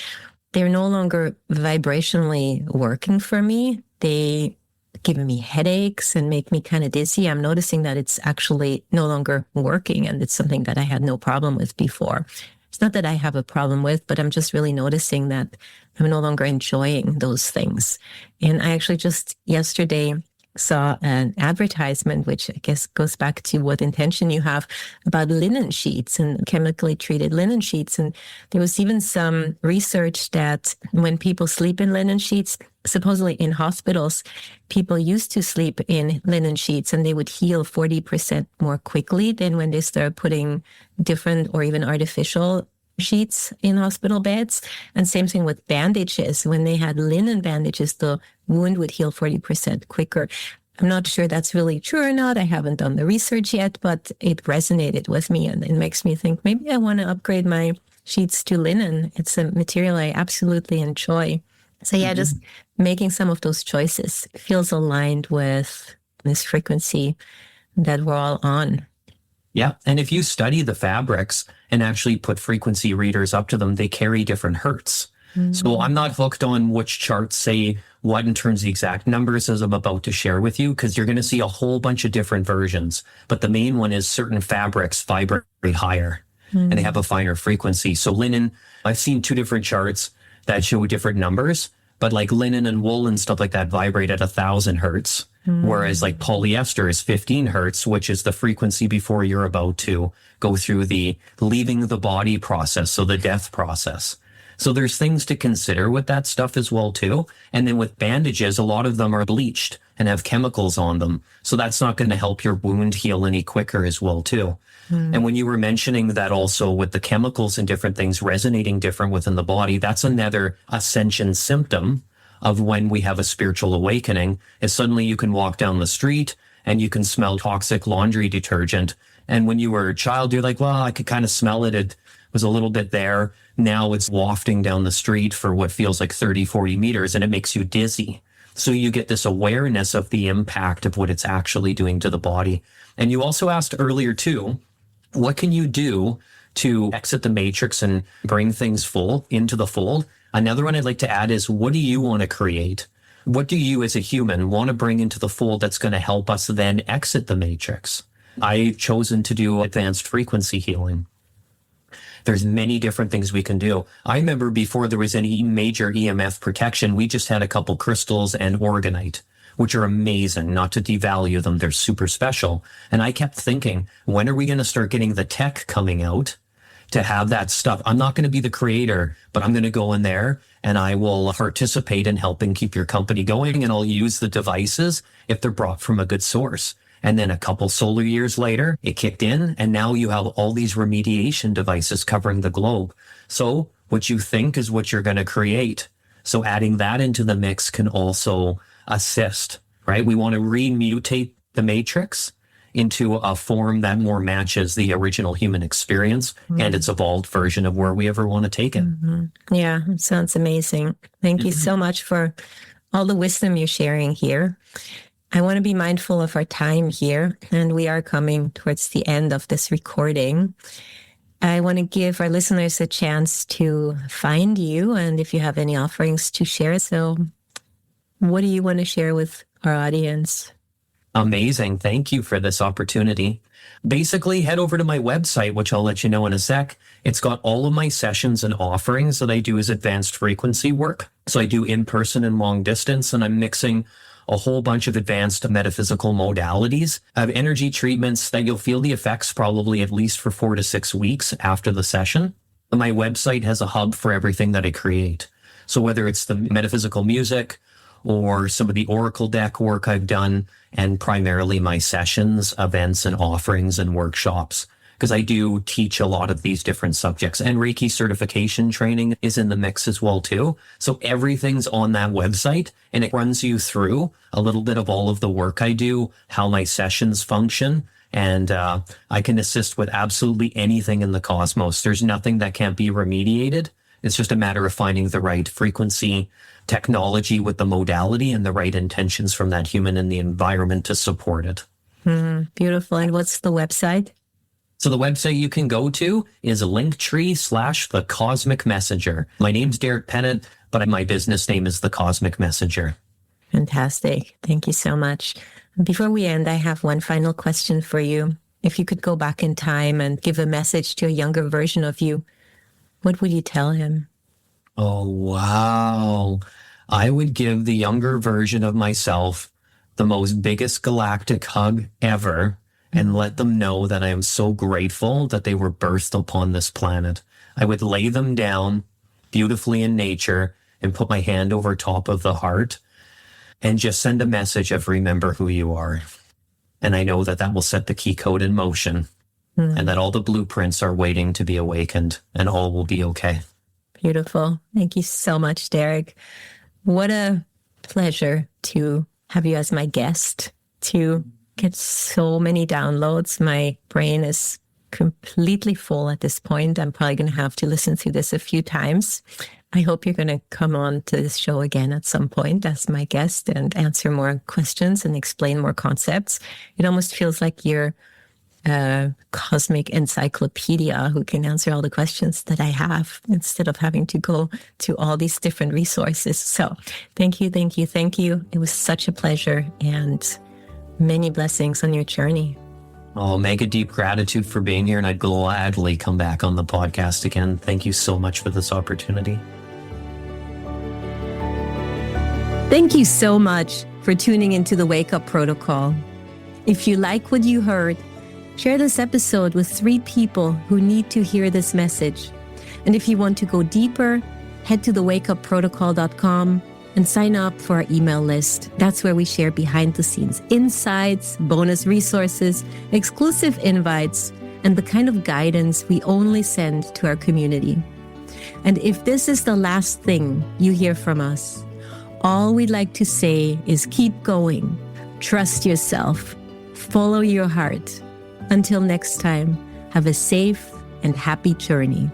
they're no longer vibrationally working for me. They give me headaches and make me kind of dizzy. I'm noticing that it's actually no longer working, and it's something that I had no problem with before. It's not that I have a problem with, but I'm just really noticing that I'm no longer enjoying those things. And I actually just yesterday saw an advertisement, which I guess goes back to what intention you have, about linen sheets and chemically treated linen sheets. And there was even some research that when people sleep in linen sheets, supposedly in hospitals, people used to sleep in linen sheets and they would heal 40% more quickly than when they start putting different or even artificial sheets in hospital beds. And same thing with bandages. When they had linen bandages, the wound would heal 40% quicker. I'm not sure that's really true or not. I haven't done the research yet, but it resonated with me, and it makes me think maybe I want to upgrade my sheets to linen. It's a material I absolutely enjoy. So yeah, just making some of those choices feels aligned with this frequency that we're all on. Yeah. And if you study the fabrics and actually put frequency readers up to them, they carry different hertz. So I'm not hooked on which charts say what in terms of the exact numbers as I'm about to share with you, because you're going to see a whole bunch of different versions. But the main one is certain fabrics vibrate higher and they have a finer frequency. So linen, I've seen two different charts that show different numbers, but like linen and wool and stuff like that vibrate at 1,000 hertz. Whereas like polyester is 15 hertz, which is the frequency before you're about to go through the leaving the body process. So the death process. So there's things to consider with that stuff as well too. And then with bandages, a lot of them are bleached and have chemicals on them. So that's not going to help your wound heal any quicker as well too. And when you were mentioning that also with the chemicals and different things resonating different within the body, that's another ascension symptom of when we have a spiritual awakening, is suddenly you can walk down the street and you can smell toxic laundry detergent. And when you were a child, you're like, well, I could kind of smell it. It was a little bit there. Now it's wafting down the street for what feels like 30, 40 meters, and it makes you dizzy. So you get this awareness of the impact of what it's actually doing to the body. And you also asked earlier too, what can you do to exit the matrix and bring things into the fold? Another one I'd like to add is, what do you want to create? What do you as a human want to bring into the fold that's going to help us then exit the matrix? I've chosen to do advanced frequency healing. There's many different things we can do. I remember before there was any major EMF protection, we just had a couple crystals and organite, which are amazing, not to devalue them. They're super special. And I kept thinking, when are we going to start getting the tech coming out to have that stuff? I'm not going to be the creator, but I'm going to go in there and I will participate in helping keep your company going. And I'll use the devices if they're brought from a good source. And then a couple solar years later, it kicked in. And now you have all these remediation devices covering the globe. So what you think is what you're going to create. So adding that into the mix can also assist, right? We want to remutate the matrix into a form that more matches the original human experience and its evolved version of where we ever want to take it. Yeah, it sounds amazing. Thank you so much for all the wisdom you're sharing here. I want to be mindful of our time here, and we are coming towards the end of this recording. I want to give our listeners a chance to find you, and if you have any offerings to share. So what do you want to share with our audience? Amazing. Thank you for this opportunity. Basically, head over to my website, which I'll let you know in a sec. It's got all of my sessions and offerings that I do as advanced frequency work. So I do in-person and long distance, and I'm mixing a whole bunch of advanced metaphysical modalities. I have energy treatments that you'll feel the effects probably at least for 4 to 6 weeks after the session. My website has a hub for everything that I create. So whether it's the metaphysical music or some of the oracle deck work I've done, and primarily my sessions, events, and offerings and workshops, because I do teach a lot of these different subjects, and Reiki certification training is in the mix as well too. So everything's on that website, and it runs you through a little bit of all of the work I do, how my sessions function, and I can assist with absolutely anything in the cosmos. There's nothing that can't be remediated. It's just a matter of finding the right frequency, technology with the modality, and the right intentions from that human and the environment to support it. Beautiful. And what's the website? So the website you can go to is linktree/The Cosmic Messenger. My name's Derek Pennett, but my business name is The Cosmic Messenger. Fantastic. Thank you so much. Before we end, I have one final question for you. If you could go back in time and give a message to a younger version of you, what would you tell him? Oh, wow. I would give the younger version of myself the most biggest galactic hug ever and let them know that I am so grateful that they were birthed upon this planet. I would lay them down beautifully in nature and put my hand over top of the heart and just send a message of remember who you are. And I know that that will set the key code in motion. And that all the blueprints are waiting to be awakened and all will be okay. Beautiful. Thank you so much, Derek. What a pleasure to have you as my guest, to get so many downloads. My brain is completely full at this point. I'm probably going to have to listen to this a few times. I hope you're going to come on to this show again at some point as my guest and answer more questions and explain more concepts. It almost feels like you're a cosmic encyclopedia who can answer all the questions that I have instead of having to go to all these different resources. So thank you, thank you, thank you. It was such a pleasure and many blessings on your journey. Oh, mega deep gratitude for being here, and I'd gladly come back on the podcast again. Thank you so much for this opportunity. Thank you so much for tuning into the Wake Up Protocol. If you like what you heard, share this episode with 3 people who need to hear this message. And if you want to go deeper, head to thewakeuprotocol.com and sign up for our email list. That's where we share behind the scenes insights, bonus resources, exclusive invites, and the kind of guidance we only send to our community. And if this is the last thing you hear from us, all we'd like to say is keep going, trust yourself, follow your heart. Until next time, have a safe and happy journey.